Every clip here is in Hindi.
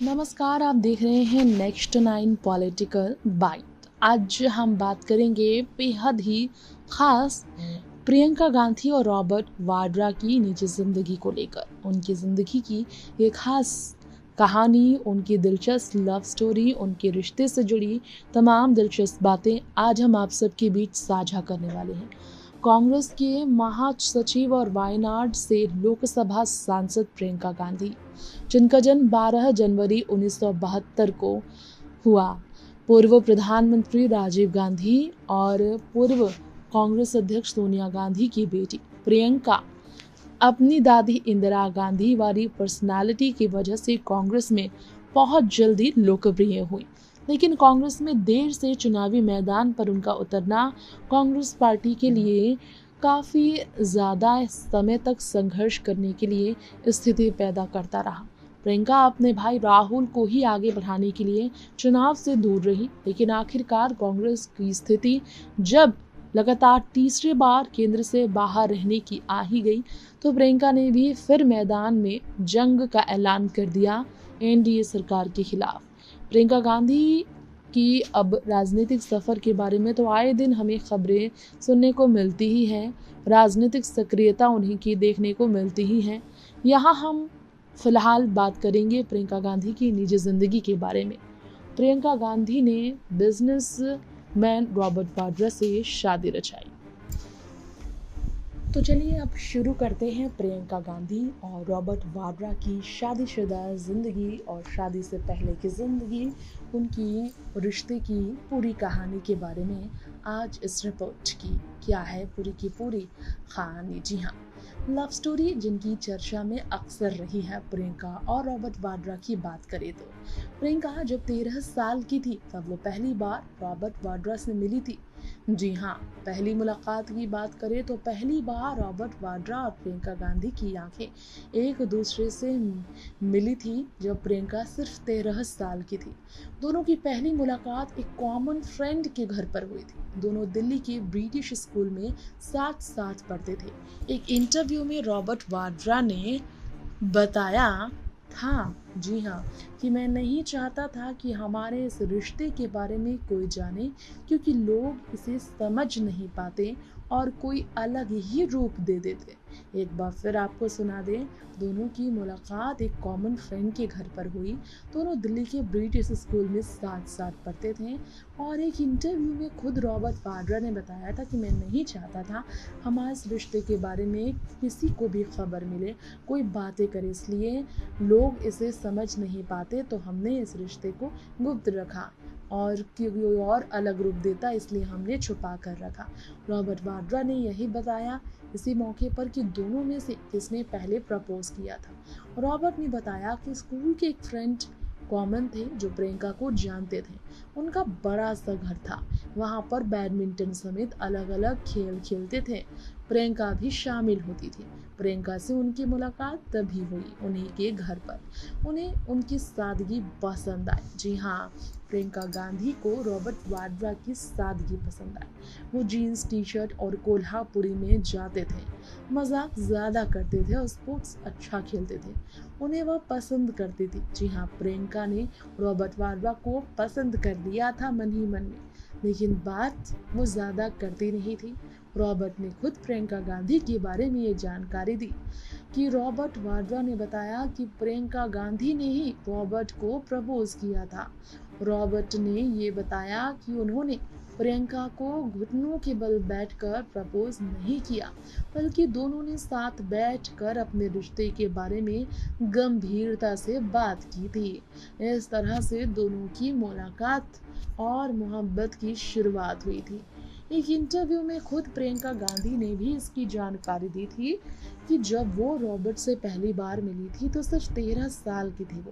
नमस्कार, आप देख रहे हैं नेक्स्ट 9 पॉलिटिकल बाइट। आज हम बात करेंगे बेहद ही खास प्रियंका गांधी और रॉबर्ट वाड्रा की निजी जिंदगी को लेकर। उनकी जिंदगी की ये खास कहानी, उनकी दिलचस्प लव स्टोरी, उनके रिश्ते से जुड़ी तमाम दिलचस्प बातें आज हम आप सबके बीच साझा करने वाले हैं। कांग्रेस के महासचिव और वायनाड से लोकसभा सांसद प्रियंका गांधी, जिनका जन्म 12 जनवरी 1972 को हुआ, पूर्व प्रधानमंत्री राजीव गांधी और पूर्व कांग्रेस अध्यक्ष सोनिया गांधी की बेटी प्रियंका अपनी दादी इंदिरा गांधी वाली पर्सनालिटी की वजह से कांग्रेस में बहुत जल्दी लोकप्रिय हुई। लेकिन कांग्रेस में देर से चुनावी मैदान पर उनका उतरना कांग्रेस पार्टी के लिए काफ़ी ज़्यादा समय तक संघर्ष करने के लिए स्थिति पैदा करता रहा। प्रियंका अपने भाई राहुल को ही आगे बढ़ाने के लिए चुनाव से दूर रही, लेकिन आखिरकार कांग्रेस की स्थिति जब लगातार तीसरी बार केंद्र से बाहर रहने की आ ही गई, तो प्रियंका ने भी फिर मैदान में जंग का ऐलान कर दिया एनडीए सरकार के खिलाफ। प्रियंका गांधी की अब राजनीतिक सफ़र के बारे में तो आए दिन हमें खबरें सुनने को मिलती ही हैं, राजनीतिक सक्रियता उन्हीं की देखने को मिलती ही है। यहाँ हम फिलहाल बात करेंगे प्रियंका गांधी की निजी जिंदगी के बारे में। प्रियंका गांधी ने बिजनेस मैन रॉबर्ट वाड्रा से शादी रचाई। तो चलिए अब शुरू करते हैं प्रियंका गांधी और रॉबर्ट वाड्रा की शादीशुदा ज़िंदगी और शादी से पहले की ज़िंदगी, उनकी रिश्ते की पूरी कहानी के बारे में आज इस रिपोर्ट की क्या है पूरी की पूरी कहानी। जी हाँ, लव स्टोरी जिनकी चर्चा में अक्सर रही है प्रियंका और रॉबर्ट वाड्रा की बात करें तो प्रियंका जब 13 साल की थी तब वो पहली बार रॉबर्ट वाड्रा से मिली थी। जी हाँ, पहली मुलाकात की बात करें तो पहली बार रॉबर्ट वाड्रा और प्रियंका गांधी की आंखें एक दूसरे से मिली थी जब प्रियंका सिर्फ 13 साल की थी। दोनों की पहली मुलाकात एक कॉमन फ्रेंड के घर पर हुई थी। दोनों दिल्ली के ब्रिटिश स्कूल में साथ साथ पढ़ते थे। एक इंटरव्यू में रॉबर्ट वाड्रा ने बताया था, जी हाँ, कि मैं नहीं चाहता था कि हमारे इस रिश्ते के बारे में कोई जाने, क्योंकि लोग इसे समझ नहीं पाते और कोई अलग ही रूप दे देते। एक बार फिर आपको सुना दें, दोनों की मुलाकात एक कॉमन फ्रेंड के घर पर हुई। दोनों दिल्ली के ब्रिटिश स्कूल में साथ साथ पढ़ते थे और एक इंटरव्यू में खुद रॉबर्ट वाड्रा ने बताया था कि मैं नहीं चाहता था हमारे इस रिश्ते के बारे में किसी को भी खबर मिले, कोई बातें करे, इसलिए लोग इसे समझ नहीं पाते तो हमने इस रिश्ते को गुप्त रखा और कोई और अलग रूप देता इसलिए हमने छुपा कर रखा। रॉबर्ट वाड्रा ने यही बताया इसी मौके पर कि दोनों में से किसने पहले प्रपोज किया था। रॉबर्ट ने बताया कि स्कूल के एक फ्रेंड कॉमन थे जो प्रियंका को जानते थे। उनका बड़ा सा घर था, वहाँ पर बैडमिंटन समेत अलग अलग खेल खेलते थे। प्रियंका भी शामिल होती थी। प्रियंका से उनकी मुलाकात तभी हुई उन्हीं के घर पर। उन्हें उनकी सादगी पसंद आई। जी हाँ, प्रियंका गांधी को रॉबर्ट वाड्रा की सादगी पसंद आई। वो जीन्स टी शर्ट और कोल्हापुरी में जाते थे, मजाक ज़्यादा करते थे और स्पोर्ट्स अच्छा खेलते थे। उन्हें वह पसंद करती थी। जी हाँ, प्रियंका ने रॉबर्ट वाड्रा को पसंद कर लिया था मन ही मन में, लेकिन बात वो ज़्यादा करती नहीं थी। रॉबर्ट ने खुद प्रियंका गांधी के बारे में ये जानकारी दी कि रॉबर्ट वाड्रा ने बताया कि प्रियंका गांधी ने ही रॉबर्ट को प्रपोज किया था। रॉबर्ट ने ये बताया कि उन्होंने प्रियंका को घुटनों के बल बैठकर प्रपोज नहीं किया, बल्कि दोनों ने साथ बैठकर अपने रिश्ते के बारे में गंभीरता से बात की थी। इस तरह से दोनों की मुलाकात और मोहब्बत की शुरुआत हुई थी। एक इंटरव्यू में खुद प्रियंका गांधी ने भी इसकी जानकारी दी थी कि जब वो रॉबर्ट से पहली बार मिली थी तो सिर्फ 13 साल की थी।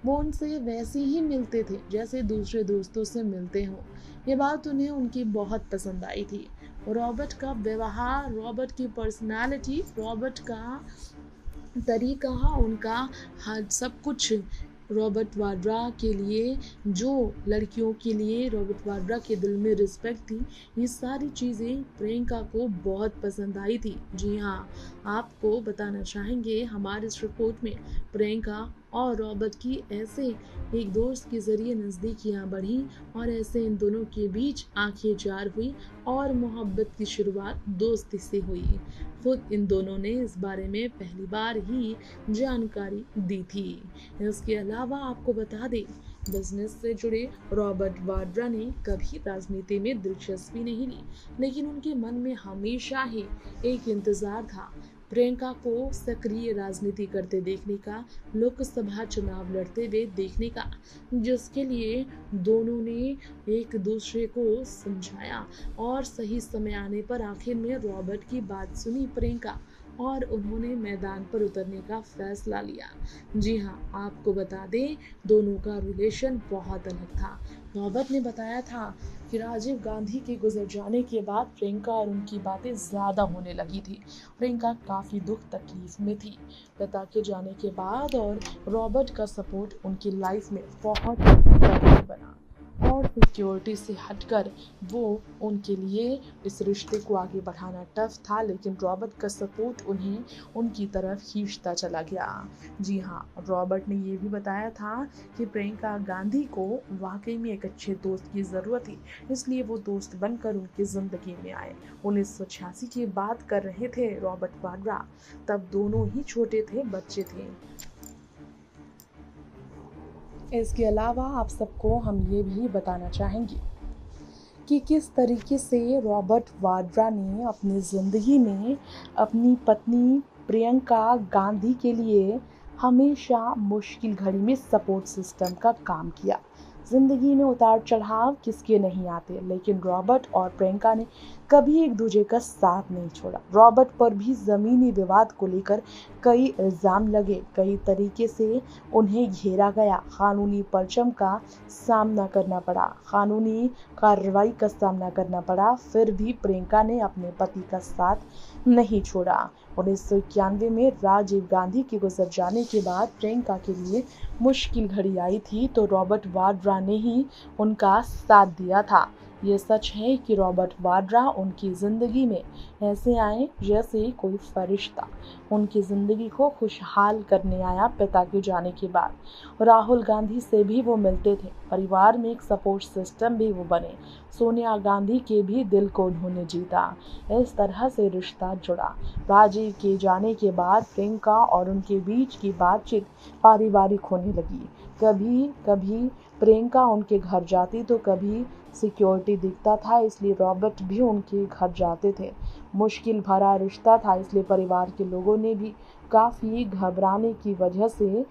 वो उनसे वैसे ही मिलते थे जैसे दूसरे दोस्तों से मिलते हों। ये बात उन्हें उनकी बहुत पसंद आई थी। रॉबर्ट का व्यवहार, रॉबर्ट की पर्सनालिटी, रॉबर्ट का तरीका, उनका हर सब कुछ रॉबर्ट वाड्रा के लिए, जो लड़कियों के लिए रॉबर्ट वाड्रा के दिल में रिस्पेक्ट थी, ये सारी चीज़ें प्रियंका को बहुत पसंद आई थी। जी हाँ, आपको बताना चाहेंगे हमारे इस रिपोर्ट में प्रियंका और रॉबर्ट की ऐसे एक दोस्त के जरिए नज़दीकियां बढ़ी और ऐसे इन दोनों के बीच आंखें चार हुई और मोहब्बत की शुरुआत दोस्ती से हुई। खुद इन दोनों ने इस बारे में पहली बार ही जानकारी दी थी। इसके अलावा आपको बता दें, बिजनेस से जुड़े रॉबर्ट वाड्रा ने कभी राजनीति में दिलचस्पी नहीं ली, लेकिन उनके मन में हमेशा ही एक इंतजार था प्रियंका को सक्रिय राजनीति करते देखने का, लोकसभा चुनाव लड़ते हुए देखने का, जिसके लिए दोनों ने एक दूसरे को समझाया और सही समय आने पर आखिर में रॉबर्ट की बात सुनी प्रियंका और उन्होंने मैदान पर उतरने का फैसला लिया। जी हाँ, आपको बता दें, दोनों का रिलेशन बहुत अलग था। रॉबर्ट ने बताया था कि राजीव गांधी के गुजर जाने के बाद प्रियंका और उनकी बातें ज़्यादा होने लगी थी। प्रियंका काफ़ी दुख तकलीफ में थी पिता के जाने के बाद, और रॉबर्ट का सपोर्ट उनकी लाइफ में बहुत इम्पोर्टेंट बना और सिक्योरिटी से हटकर वो उनके लिए इस रिश्ते को आगे बढ़ाना टफ था, लेकिन रॉबर्ट का सपोर्ट उन्हें उनकी तरफ खींचता चला गया। जी हाँ, रॉबर्ट ने ये भी बताया था कि प्रियंका गांधी को वाकई में एक अच्छे दोस्त की ज़रूरत थी, इसलिए वो दोस्त बनकर उनकी ज़िंदगी में आए। 1986 की बात कर रहे थे रॉबर्ट वाड्रा, तब दोनों ही छोटे थे, बच्चे थे। इसके अलावा आप सबको हम ये भी बताना चाहेंगे कि किस तरीके से रॉबर्ट वाड्रा ने अपनी ज़िंदगी में अपनी पत्नी प्रियंका गांधी के लिए हमेशा मुश्किल घड़ी में सपोर्ट सिस्टम का काम किया। ज़िंदगी में उतार चढ़ाव किसके नहीं आते, लेकिन रॉबर्ट और प्रियंका ने कभी एक दूसरे का साथ नहीं छोड़ा। रॉबर्ट पर भी ज़मीनी विवाद को लेकर कई इल्ज़ाम लगे, कई तरीके से उन्हें घेरा गया, कानूनी परचम का सामना करना पड़ा, कानूनी कार्रवाई का सामना करना पड़ा, फिर भी प्रियंका ने अपने पति का साथ नहीं छोड़ा। 1991 में राजीव गांधी के गुजर जाने के बाद प्रियंका के लिए मुश्किल घड़ी आई थी, तो रॉबर्ट वाड्रा ने ही उनका साथ दिया था। ये सच है कि रॉबर्ट वाड्रा उनकी ज़िंदगी में ऐसे आए जैसे कोई फरिश्ता उनकी ज़िंदगी को खुशहाल करने आया। पिता के जाने के बाद राहुल गांधी से भी वो मिलते थे, परिवार में एक सपोर्ट सिस्टम भी वो बने। सोनिया गांधी के भी दिल को उन्होंने जीता। इस तरह से रिश्ता जुड़ा। राजीव के जाने के बाद प्रियंका और उनके बीच की बातचीत पारिवारिक होने लगी। कभी कभी प्रियंका उनके घर जाती तो कभी सिक्योरिटी दिखता था, इसलिए रॉबर्ट भी उनके घर जाते थे। मुश्किल भरा रिश्ता था, इसलिए परिवार के लोगों ने भी काफ़ी घबराने की वजह से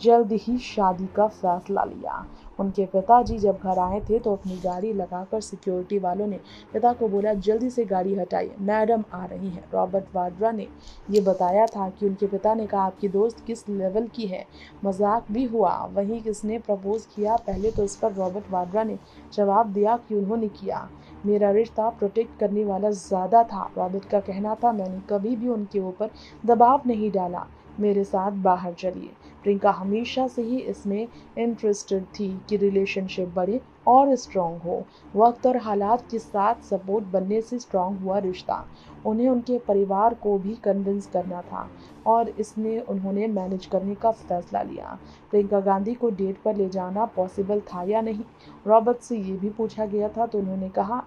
जल्द ही शादी का फैसला लिया। उनके पिताजी जब घर आए थे तो अपनी गाड़ी लगाकर सिक्योरिटी वालों ने पिता को बोला, जल्दी से गाड़ी हटाइए, मैडम आ रही हैं। रॉबर्ट वाड्रा ने ये बताया था कि उनके पिता ने कहा, आपकी दोस्त किस लेवल की है। मजाक भी हुआ, वहीं किसने प्रपोज किया पहले, तो इस पर रॉबर्ट वाड्रा ने जवाब दिया कि उन्होंने किया। मेरा रिश्ता प्रोटेक्ट करने वाला ज़्यादा था। रॉबर्ट का कहना था, मैंने कभी भी उनके ऊपर दबाव नहीं डाला, मेरे साथ बाहर चलिए। प्रियंका हमेशा से ही इसमें इंटरेस्टेड थी कि रिलेशनशिप बढ़े और स्ट्रॉन्ग हो। वक्त और हालात के साथ सपोर्ट बनने से स्ट्रॉन्ग हुआ रिश्ता। उन्हें उनके परिवार को भी कन्विंस करना था और इसने उन्होंने मैनेज करने का फैसला लिया। प्रियंका गांधी को डेट पर ले जाना पॉसिबल था या नहीं, रॉबर्ट से ये भी पूछा गया था, तो उन्होंने कहा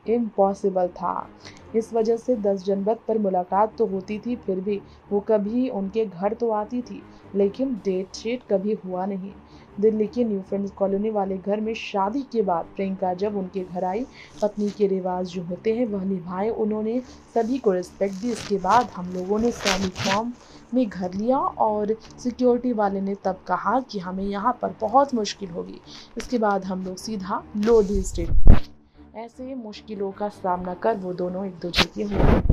इम्पॉसिबल था। इस वजह से 10 जनवरी पर मुलाकात तो होती थी, फिर भी वो कभी उनके घर तो आती थी, लेकिन डेट शीट कभी हुआ नहीं। दिल्ली के न्यू फ्रेंड्स कॉलोनी वाले घर में शादी के बाद प्रियंका जब उनके घर आई, पत्नी के रिवाज जो होते हैं वह निभाए, उन्होंने सभी को रिस्पेक्ट दी। इसके बाद हम लोगों ने सैनिक फॉर्म में घर लिया और सिक्योरिटी वाले ने तब कहा कि हमें यहाँ पर बहुत मुश्किल होगी। इसके बाद हम लोग सीधा लोधी स्टेट। ऐसे मुश्किलों का सामना कर वो दोनों एक दूसरे के हुए।